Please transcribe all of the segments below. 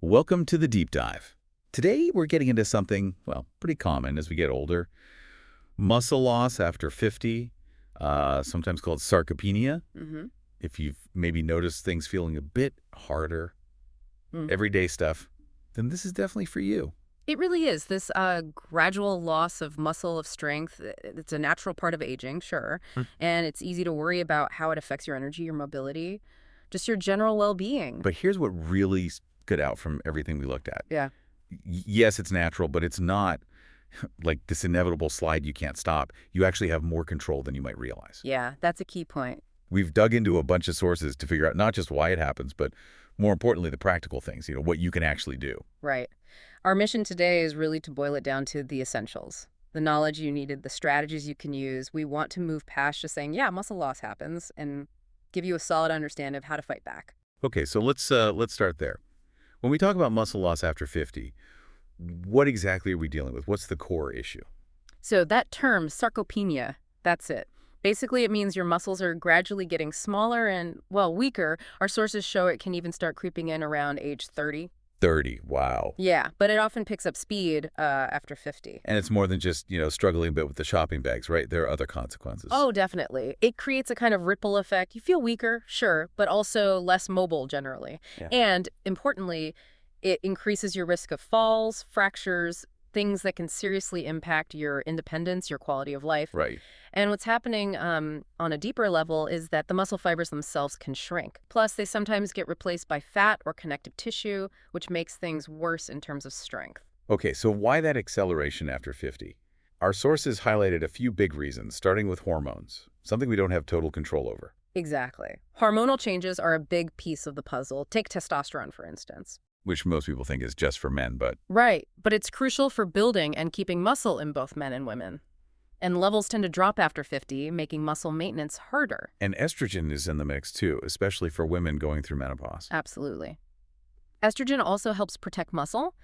Welcome to the Deep Dive. Today we're getting into something, well, pretty common as we get older. Muscle loss after 50, sometimes called sarcopenia. Mm-hmm. If you've maybe noticed things feeling a bit harder, Mm. everyday stuff, then this is definitely for you. It really is. This gradual loss of muscle, of strength, it's a natural part of aging, sure. Hmm. And it's easy to worry about how it affects your energy, your mobility, just your general well-being. But here's what really stood out from everything we looked at. Yeah. Yes, it's natural, but it's not like this inevitable slide you can't stop. You actually have more control than you might realize. Yeah, that's a key point. We've dug into a bunch of sources to figure out not just why it happens, but more importantly, the practical things, what you can actually do. Right. Our mission today is really to boil it down to the essentials. The knowledge you needed, the strategies you can use. We want to move past just saying, yeah, muscle loss happens, and give you a solid understanding of how to fight back. Okay, so let's start there. When we talk about muscle loss after 50, what exactly are we dealing with? What's the core issue? So that term, sarcopenia, that's it. Basically, it means your muscles are gradually getting smaller and, well, weaker. Our sources show it can even start creeping in around age 30. 30, wow. Yeah, but it often picks up speed after 50. And it's more than just, struggling a bit with the shopping bags, right? There are other consequences. Oh, definitely. It creates a kind of ripple effect. You feel weaker, sure, but also less mobile generally. Yeah. And importantly, it increases your risk of falls, fractures, things that can seriously impact your independence, your quality of life. Right. And what's happening on a deeper level is that the muscle fibers themselves can shrink. Plus, they sometimes get replaced by fat or connective tissue, which makes things worse in terms of strength. Okay, so why that acceleration after 50? Our sources highlighted a few big reasons, starting with hormones, something we don't have total control over. Exactly. Hormonal changes are a big piece of the puzzle. Take testosterone, for instance. Which most people think is just for men, but Right, but it's crucial for building and keeping muscle in both men and women. And levels tend to drop after 50, making muscle maintenance harder. and estrogen is in the mix too, especially for women going through menopause. Absolutely. Estrogen also helps protect muscle.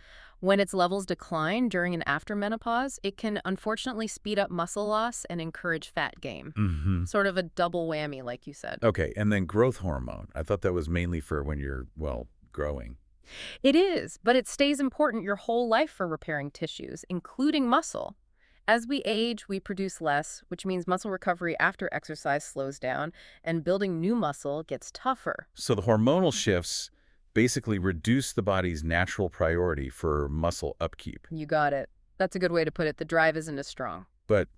When its levels decline during and after menopause, it can unfortunately speed up muscle loss and encourage fat gain. Mm-hmm. Sort of a double whammy, like you said. Okay, and then growth hormone. I thought that was mainly for when you're, well, growing. It is, but it stays important your whole life for repairing tissues, including muscle. As we age, we produce less, which means muscle recovery after exercise slows down, and building new muscle gets tougher. So the hormonal shifts basically reduce the body's natural priority for muscle upkeep. You got it. That's a good way to put it. The drive isn't as strong. But,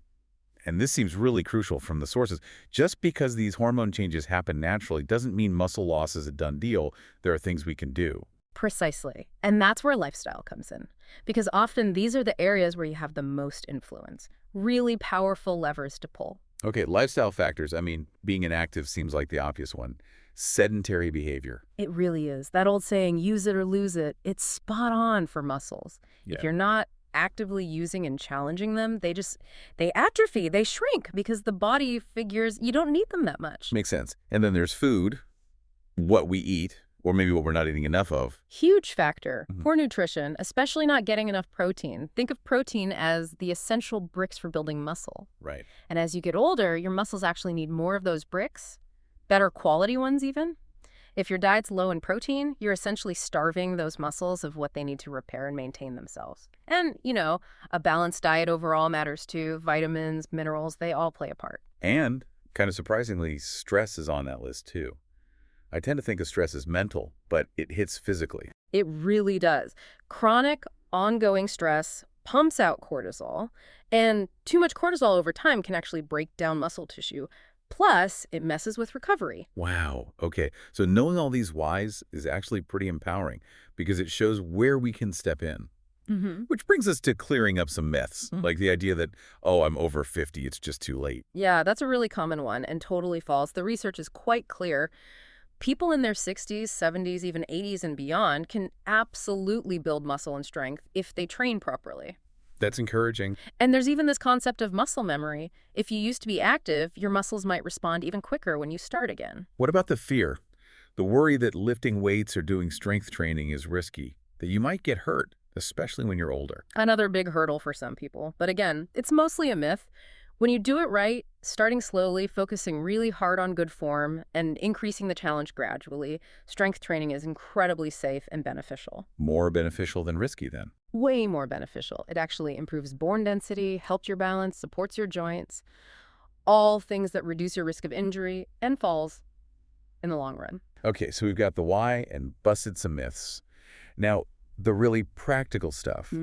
and this seems really crucial from the sources, just because these hormone changes happen naturally doesn't mean muscle loss is a done deal. There are things we can do. Precisely. And that's where lifestyle comes in. Because often these are the areas where you have the most influence. Really powerful levers to pull. Okay, lifestyle factors. Being inactive seems like the obvious one. Sedentary behavior. It really is. That old saying, use it or lose it, it's spot on for muscles. Yeah. If you're not actively using and challenging them, they atrophy, they shrink because the body figures you don't need them that much. Makes sense. And then there's food, what we eat, or maybe what we're not eating enough of. Huge factor. Mhm. Poor nutrition, especially not getting enough protein. Think of protein as the essential bricks for building muscle. Right. And as you get older, your muscles actually need more of those bricks, better quality ones even. If your diet's low in protein, you're essentially starving those muscles of what they need to repair and maintain themselves. And, a balanced diet overall matters too. Vitamins, minerals, they all play a part. And, kind of surprisingly, stress is on that list too. I tend to think of stress as mental, but it hits physically. It really does. Chronic, ongoing stress pumps out cortisol, and too much cortisol over time can actually break down muscle tissue. Plus, it messes with recovery. Wow. Okay. So knowing all these whys is actually pretty empowering because it shows where we can step in. Mm-hmm. Which brings us to clearing up some myths, Mhm. like the idea that, oh, I'm over 50, it's just too late. Yeah, that's a really common one and totally false. The research is quite clear. People in their 60s, 70s, even 80s and beyond can absolutely build muscle and strength if they train properly. That's encouraging. And there's even this concept of muscle memory. If you used to be active, your muscles might respond even quicker when you start again. What about the fear? The worry that lifting weights or doing strength training is risky, that you might get hurt, especially when you're older. Another big hurdle for some people. But again, it's mostly a myth. When you do it right, starting slowly, focusing really hard on good form, and increasing the challenge gradually, strength training is incredibly safe and beneficial. More beneficial than risky then. Way more beneficial. It actually improves bone density, helps your balance, supports your joints, all things that reduce your risk of injury and falls in the long run. Okay, so we've got the why and busted some myths. Now, the really practical stuff.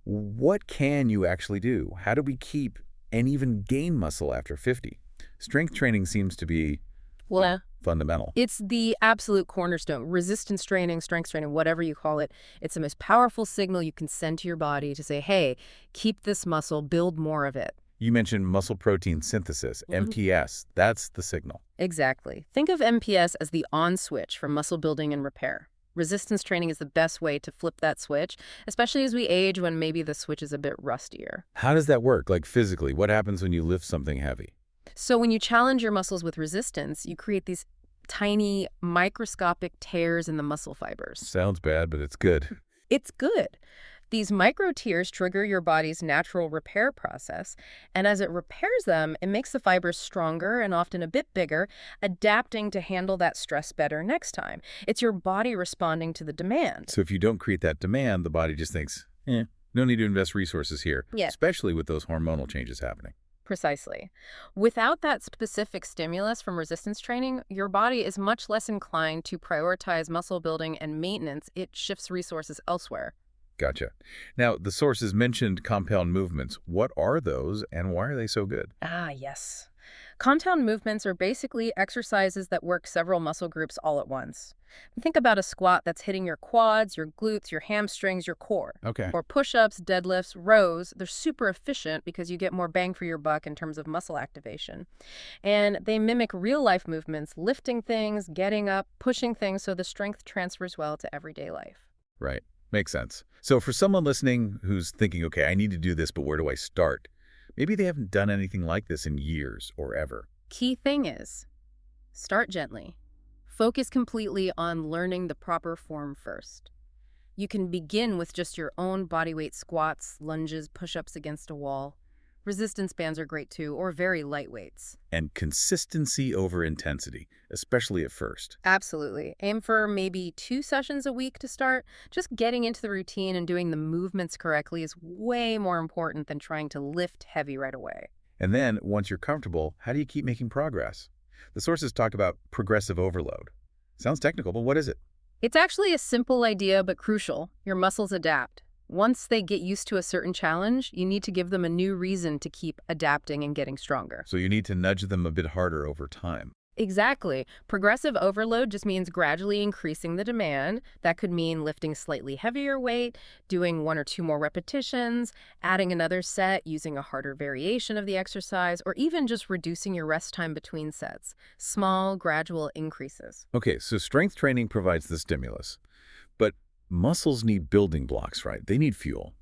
What can you actually do? How do we keep and even gain muscle after 50? Strength training seems to be Well, fundamental. it's the absolute cornerstone. Resistance training, strength training, whatever you call it. It's the most powerful signal you can send to your body to say, hey, keep this muscle, build more of it. You mentioned muscle protein synthesis, MPS. That's the signal. Exactly. Think of MPS as the on switch for muscle building and repair. Resistance training is the best way to flip that switch, especially as we age when maybe the switch is a bit rustier. How does that work, like physically? What happens when you lift something heavy? So when you challenge your muscles with resistance, you create these tiny microscopic tears in the muscle fibers. Sounds bad, but it's good. It's good. These micro tears trigger your body's natural repair process, and as it repairs them, it makes the fibers stronger and often a bit bigger, adapting to handle that stress better next time. It's your body responding to the demand. So if you don't create that demand, the body just thinks, no need to invest resources here, Yeah. especially with those hormonal changes happening. Precisely. Without that specific stimulus from resistance training, your body is much less inclined to prioritize muscle building and maintenance. It shifts resources elsewhere. Gotcha. Now, the sources mentioned compound movements. What are those and why are they so good? Ah, yes. Compound movements are basically exercises that work several muscle groups all at once. Think about a squat that's hitting your quads, your glutes, your hamstrings, your core. Okay. Or push-ups, deadlifts, rows. They're super efficient because you get more bang for your buck in terms of muscle activation. And they mimic real-life movements, lifting things, getting up, pushing things, so the strength transfers well to everyday life. Right. Makes sense. So for someone listening who's thinking, okay, I need to do this, but where do I start? Maybe they haven't done anything like this in years or ever. Key thing is, start gently. Focus completely on learning the proper form first. You can begin with just your own bodyweight squats, lunges, push-ups against a wall. Resistance bands are great too, or very light weights. And consistency over intensity, especially at first. Absolutely. Aim for maybe 2 sessions a week to start. Just getting into the routine and doing the movements correctly is way more important than trying to lift heavy right away. And then, once you're comfortable, how do you keep making progress? The sources talk about progressive overload. Sounds technical, but what is it? It's actually a simple idea, but crucial. Your muscles adapt. Once they get used to a certain challenge, you need to give them a new reason to keep adapting and getting stronger. So you need to nudge them a bit harder over time. Exactly. Progressive overload just means gradually increasing the demand. That could mean lifting slightly heavier weight, doing 1 or 2 more repetitions, adding another set, using a harder variation of the exercise, or even just reducing your rest time between sets. Small, gradual increases. Okay, so strength training provides the stimulus. But muscles need building blocks, right? They need fuel.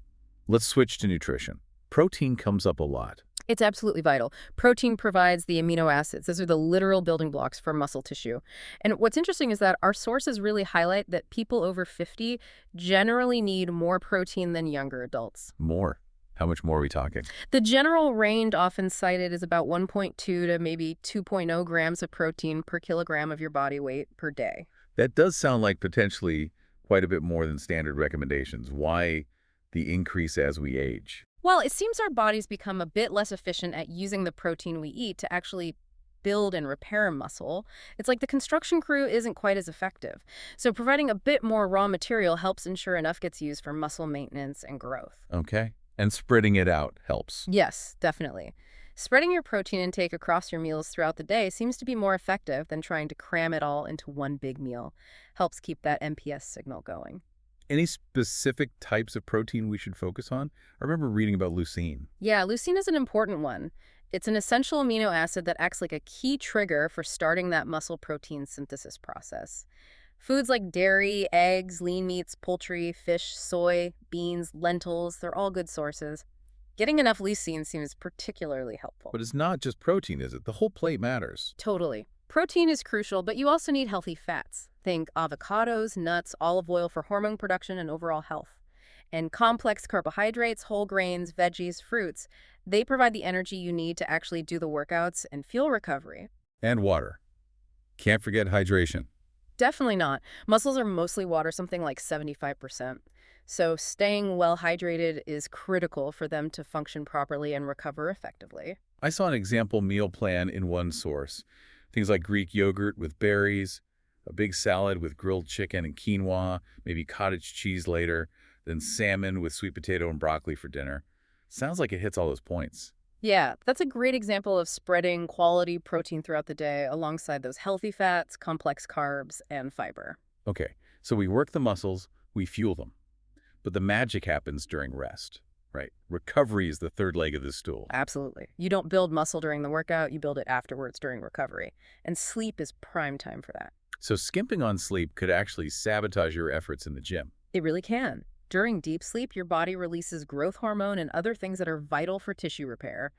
Let's switch to nutrition. Protein comes up a lot. It's absolutely vital. Protein provides the amino acids. Those are the literal building blocks for muscle tissue. And what's interesting is that our sources really highlight that people over 50 generally need more protein than younger adults. More. How much more are we talking? The general range often cited is about 1.2 to maybe 2.0 grams of protein per kilogram of your body weight per day. That does sound like potentially quite a bit more than standard recommendations. Why the increase as we age? Well, it seems our bodies become a bit less efficient at using the protein we eat to actually build and repair muscle. It's like the construction crew isn't quite as effective. So providing a bit more raw material helps ensure enough gets used for muscle maintenance and growth. Okay. And spreading it out helps. Yes, definitely. Spreading your protein intake across your meals throughout the day seems to be more effective than trying to cram it all into one big meal. Helps keep that MPS signal going. Any specific types of protein we should focus on? I remember reading about leucine. Yeah, leucine is an important one. It's an essential amino acid that acts like a key trigger for starting that muscle protein synthesis process. Foods like dairy, eggs, lean meats, poultry, fish, soy, beans, lentils, they're all good sources. Getting enough leucine seems particularly helpful. But it's not just protein, is it? The whole plate matters. Totally. Protein is crucial, but you also need healthy fats. Think avocados, nuts, olive oil for hormone production and overall health. And complex carbohydrates, whole grains, veggies, fruits, they provide the energy you need to actually do the workouts and feel recovery. And water. Can't forget hydration. Definitely not. Muscles are mostly water, something like 75%. So staying well hydrated is critical for them to function properly and recover effectively. I saw an example meal plan in one source. Things like Greek yogurt with berries, a big salad with grilled chicken and quinoa, maybe cottage cheese later, then salmon with sweet potato and broccoli for dinner. Sounds like it hits all those points. Yeah, that's a great example of spreading quality protein throughout the day alongside those healthy fats, complex carbs, and fiber. Okay, so we work the muscles, we fuel them. But the magic happens during rest, right? Recovery is the third leg of the stool. Absolutely. You don't build muscle during the workout, you build it afterwards during recovery. And sleep is prime time for that. So skimping on sleep could actually sabotage your efforts in the gym. It really can. During deep sleep, your body releases growth hormone and other things that are vital for tissue repair.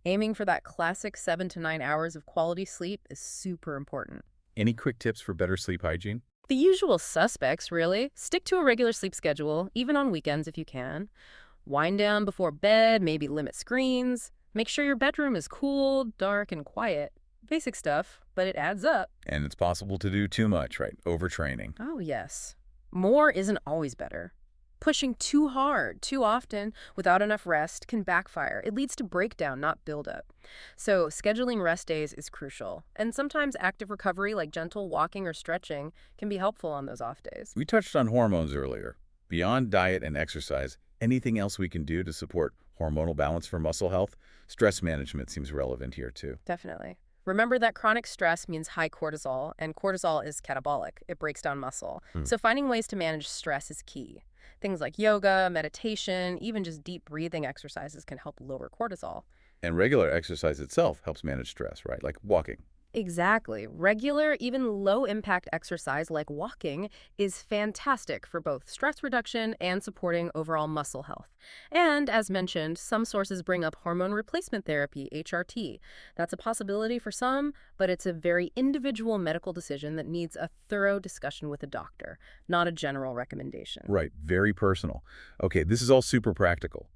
Aiming for that classic 7 to 9 hours of quality sleep is super important. Any quick tips for better sleep hygiene? The usual suspects, really. Stick to a regular sleep schedule, even on weekends if you can. Wind down before bed, maybe limit screens. Make sure your bedroom is cool, dark, and quiet. Basic stuff, but it adds up. And it's possible to do too much, right? Overtraining. Oh, yes. More isn't always better. Pushing too hard, too often, without enough rest can backfire. It leads to breakdown, not buildup. So scheduling rest days is crucial. And sometimes active recovery, like gentle walking or stretching, can be helpful on those off days. We touched on hormones earlier. Beyond diet and exercise, anything else we can do to support hormonal balance for muscle health? Stress management seems relevant here too. Definitely. Remember that chronic stress means high cortisol, and cortisol is catabolic. It breaks down muscle. So finding ways to manage stress is key. Things like yoga, meditation, even just deep breathing exercises can help lower cortisol. And regular exercise itself helps manage stress, right? Like walking. Exactly. Regular, even low-impact exercise like walking is fantastic for both stress reduction and supporting overall muscle health. And as mentioned, some sources bring up hormone replacement therapy, HRT. That's a possibility for some, but it's a very individual medical decision that needs a thorough discussion with a doctor, not a general recommendation. Right, very personal. Okay, this is all super practical.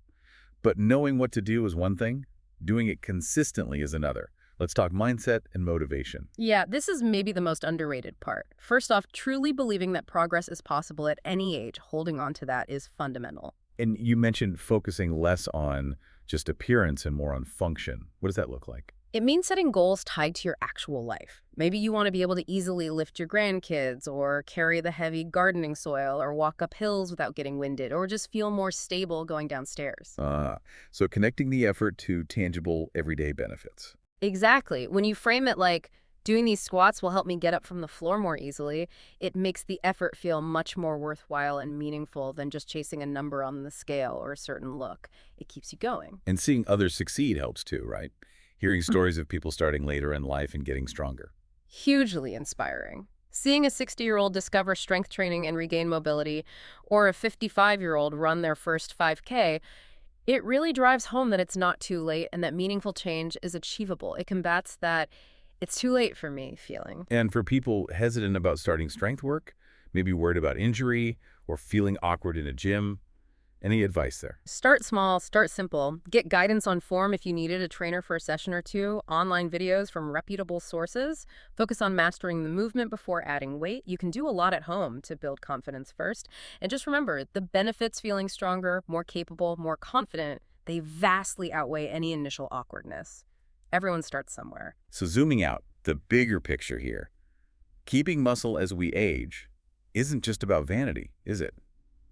But knowing what to do is one thing, doing it consistently is another. Let's talk mindset and motivation. Yeah, this is maybe the most underrated part. First off, truly believing that progress is possible at any age, holding on to that is fundamental. And you mentioned focusing less on just appearance and more on function. What does that look like? It means setting goals tied to your actual life. Maybe you want to be able to easily lift your grandkids or carry the heavy gardening soil or walk up hills without getting winded or just feel more stable going downstairs. So connecting the effort to tangible everyday benefits. Exactly. When you frame it like, doing these squats will help me get up from the floor more easily, it makes the effort feel much more worthwhile and meaningful than just chasing a number on the scale or a certain look. It keeps you going. And seeing others succeed helps too, right? Hearing stories of people starting later in life and getting stronger. Hugely inspiring. Seeing a 60-year-old discover strength training and regain mobility, or a 55-year-old run their first 5K, it really drives home that it's not too late and that meaningful change is achievable. It combats that it's too late for me feeling. And for people hesitant about starting strength work, maybe worried about injury or feeling awkward in a gym, any advice there? Start small, start simple. Get guidance on form if you needed a trainer for a session or two, online videos from reputable sources. Focus on mastering the movement before adding weight. You can do a lot at home to build confidence first. And just remember, the benefits feeling stronger, more capable, more confident, they vastly outweigh any initial awkwardness. Everyone starts somewhere. So zooming out, the bigger picture here, keeping muscle as we age isn't just about vanity, is it?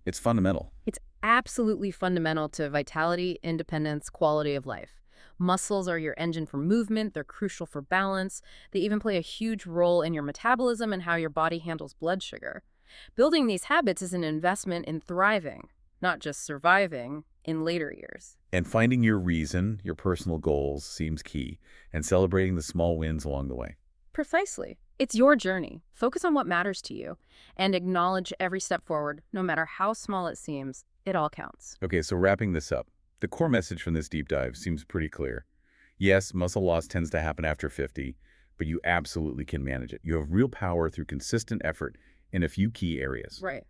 It's fundamental. It's absolutely fundamental to vitality, independence, quality of life. Muscles are your engine for movement. They're crucial for balance. They even play a huge role in your metabolism and how your body handles blood sugar. Building these habits is an investment in thriving, not just surviving, in later years. And finding your reason, your personal goals, seems key, and celebrating the small wins along the way. Precisely. It's your journey. Focus on what matters to you and acknowledge every step forward, no matter how small it seems. It all counts. Okay, so wrapping this up, the core message from this deep dive seems pretty clear. Yes, muscle loss tends to happen after 50, but you absolutely can manage it. You have real power through consistent effort in a few key areas. Right.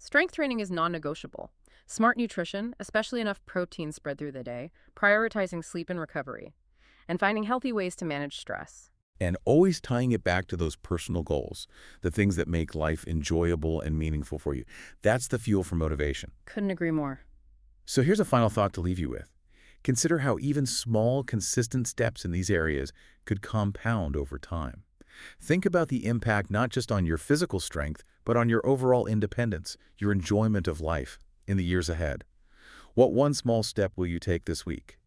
Strength training is non-negotiable. Smart nutrition, especially enough protein spread through the day, prioritizing sleep and recovery, and finding healthy ways to manage stress. And always tying it back to those personal goals, the things that make life enjoyable and meaningful for you. That's the fuel for motivation. Couldn't agree more. So here's a final thought to leave you with. Consider how even small, consistent steps in these areas could compound over time. Think about the impact not just on your physical strength, but on your overall independence, your enjoyment of life in the years ahead. What one small step will you take this week?